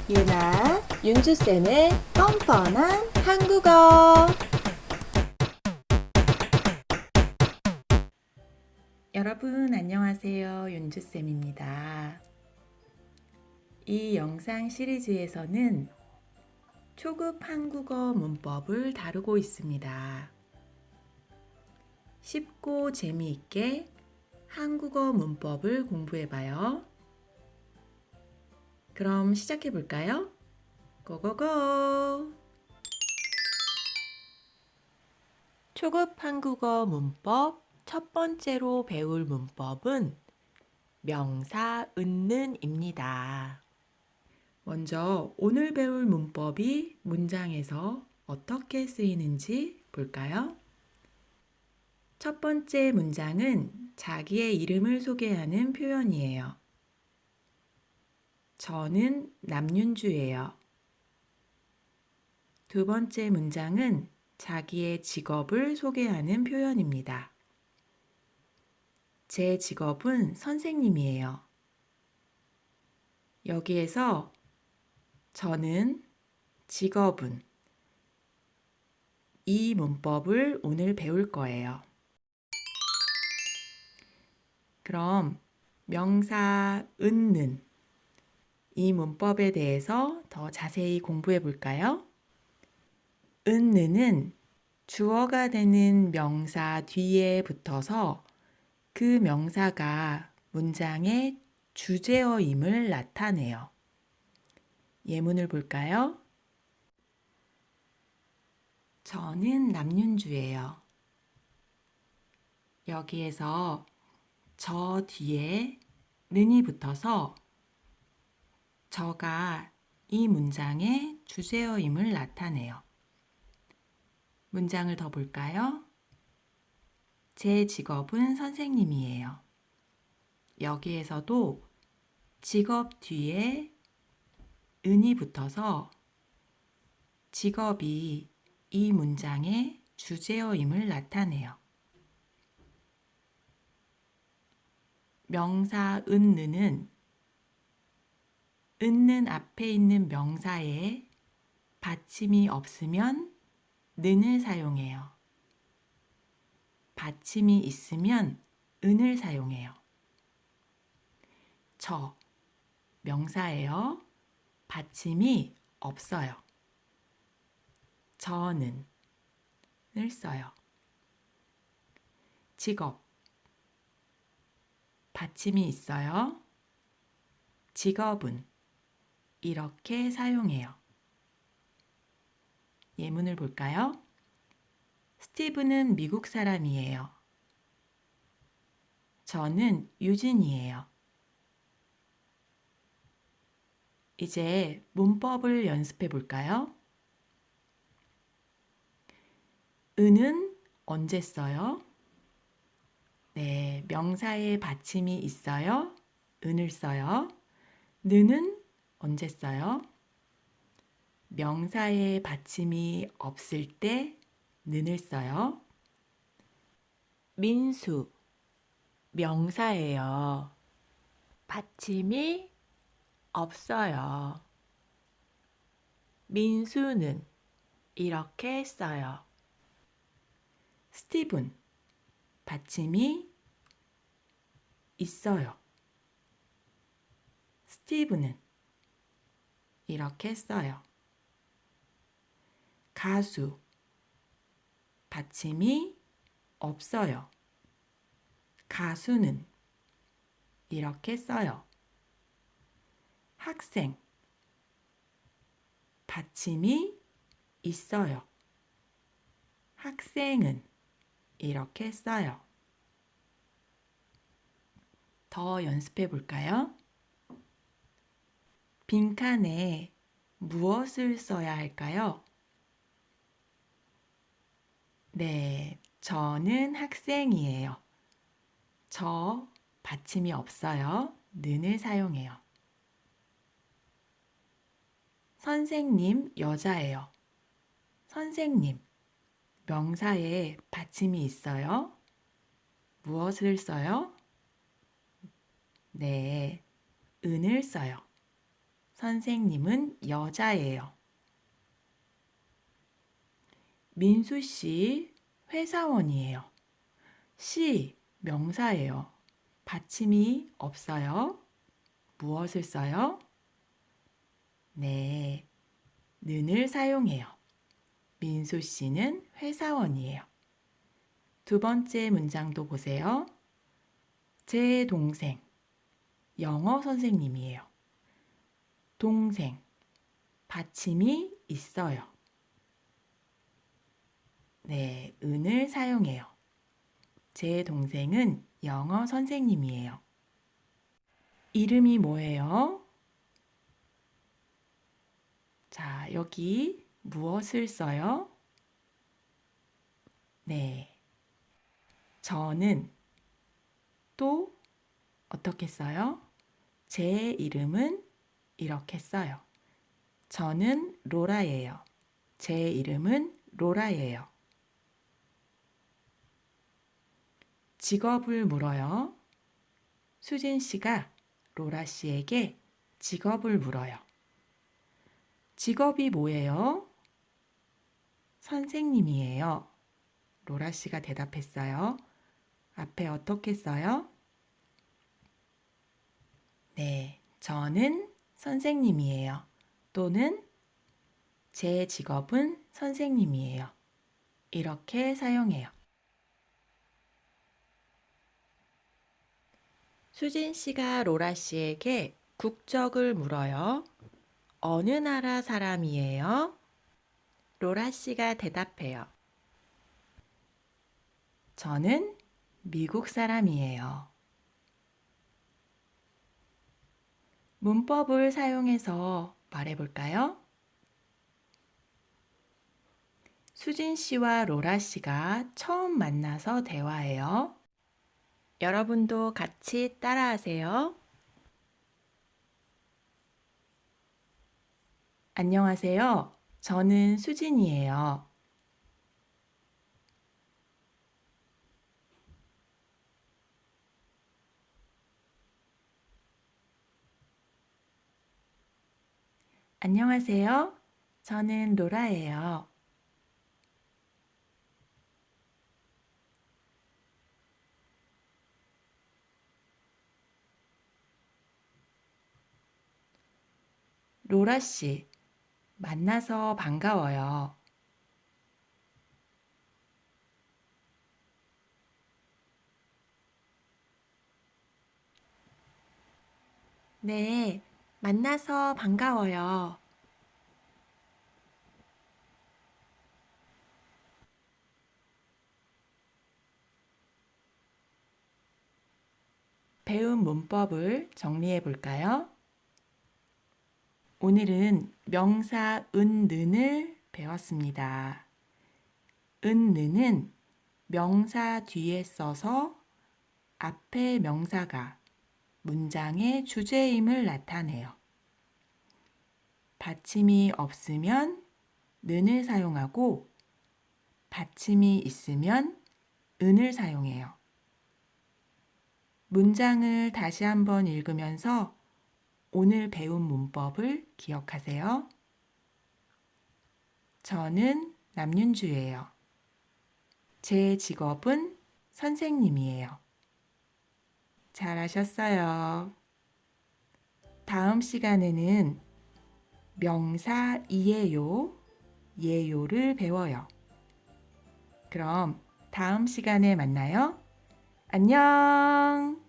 유나, 윤주쌤의 뻔뻔한 한국어. 여러분 안녕하세요. 윤주쌤입니다. 이 영상 시리즈에서는 초급 한국어 문법을 다루고 있습니다. 쉽고 재미있게 한국어 문법을 공부해봐요. 그럼 시작해 볼까요? 고고고! 초급 한국어 문법 첫 번째로 배울 문법은 명사 은는입니다. 먼저 오늘 배울 문법이 문장에서 어떻게 쓰이는지 볼까요? 첫 번째 문장은 자기의 이름을 소개하는 표현이에요. 저는 남윤주예요. 두 번째 문장은 자기의 직업을 소개하는 표현입니다. 제 직업은 선생님이에요. 여기에서 저는, 직업은 이 문법을 오늘 배울 거예요. 그럼 명사 은는 이 문법에 대해서 더 자세히 공부해 볼까요? 은는은 주어가 되는 명사 뒤에 붙어서 그 명사가 문장의 주제어임을 나타내요. 예문을 볼까요? 저는 남윤주예요. 여기에서 저 뒤에 는이 붙어서 저가 이 문장의 주제어임을 나타내요. 문장을 더 볼까요? 제 직업은 선생님이에요. 여기에서도 직업 뒤에 은이 붙어서 직업이 이 문장의 주제어임을 나타내요. 명사 은는은 은는 앞에 있는 명사에 받침이 없으면 는을 사용해요. 받침이 있으면 은을 사용해요. 저, 명사예요. 받침이 없어요. 저는 을 써요. 직업, 받침이 있어요. 직업은 이렇게 사용해요. 예문을 볼까요? 스티브는 미국 사람이에요. 저는 유진이에요. 이제 문법을 연습해 볼까요? 은은 언제 써요? 네, 명사에 받침이 있어요. 은을 써요. 는은 언제 써요? 명사에 받침이 없을 때 는을 써요. 민수, 명사예요. 받침이 없어요. 민수는 이렇게 써요. 스티븐, 받침이 있어요. 스티브는 이렇게 써요. 가수, 받침이 없어요. 가수는 이렇게 써요. 학생, 받침이 있어요. 학생은 이렇게 써요. 더 연습해 볼까요? 빈칸에 무엇을 써야 할까요? 네, 저는 학생이에요. 저, 받침이 없어요. 는을 사용해요. 선생님, 여자예요. 선생님, 명사에 받침이 있어요. 무엇을 써요? 네, 은을 써요. 선생님은 여자예요. 민수 씨 회사원이에요. 씨 명사예요. 받침이 없어요. 무엇을 써요? 네, 는을 사용해요. 민수 씨는 회사원이에요. 두 번째 문장도 보세요. 제 동생, 영어 선생님이에요. 동생, 받침이 있어요. 네, 은을 사용해요. 제 동생은 영어 선생님이에요. 이름이 뭐예요? 자, 여기 무엇을 써요? 네, 저는 또 어떻게 써요? 제 이름은 이렇게 써요. 저는 로라예요. 제 이름은 로라예요. 직업을 물어요. 수진 씨가 로라 씨에게 직업을 물어요. 직업이 뭐예요? 선생님이에요. 로라 씨가 대답했어요. 앞에 어떻게 써요? 네, 저는 선생님이에요. 또는 제 직업은 선생님이에요. 이렇게 사용해요. 수진 씨가 로라 씨에게 국적을 물어요. 어느 나라 사람이에요? 로라 씨가 대답해요. 저는 미국 사람이에요. 문법을 사용해서 말해볼까요? 수진 씨와 로라 씨가 처음 만나서 대화해요. 여러분도 같이 따라하세요. 안녕하세요. 저는 수진이에요. 안녕하세요. 저는 로라예요. 로라 씨, 만나서 반가워요. 네, 만나서 반가워요. 배운 문법을 정리해 볼까요? 오늘은 명사 은, 는을 배웠습니다. 은, 는은 명사 뒤에 써서 앞에 명사가 문장의 주제임을 나타내요. 받침이 없으면 는을 사용하고 받침이 있으면 은을 사용해요. 문장을 다시 한번 읽으면서 오늘 배운 문법을 기억하세요. 저는 남윤주예요. 제 직업은 선생님이에요. 잘하셨어요. 다음 시간에는 명사 이에요, 예요를 배워요. 그럼 다음 시간에 만나요. 안녕!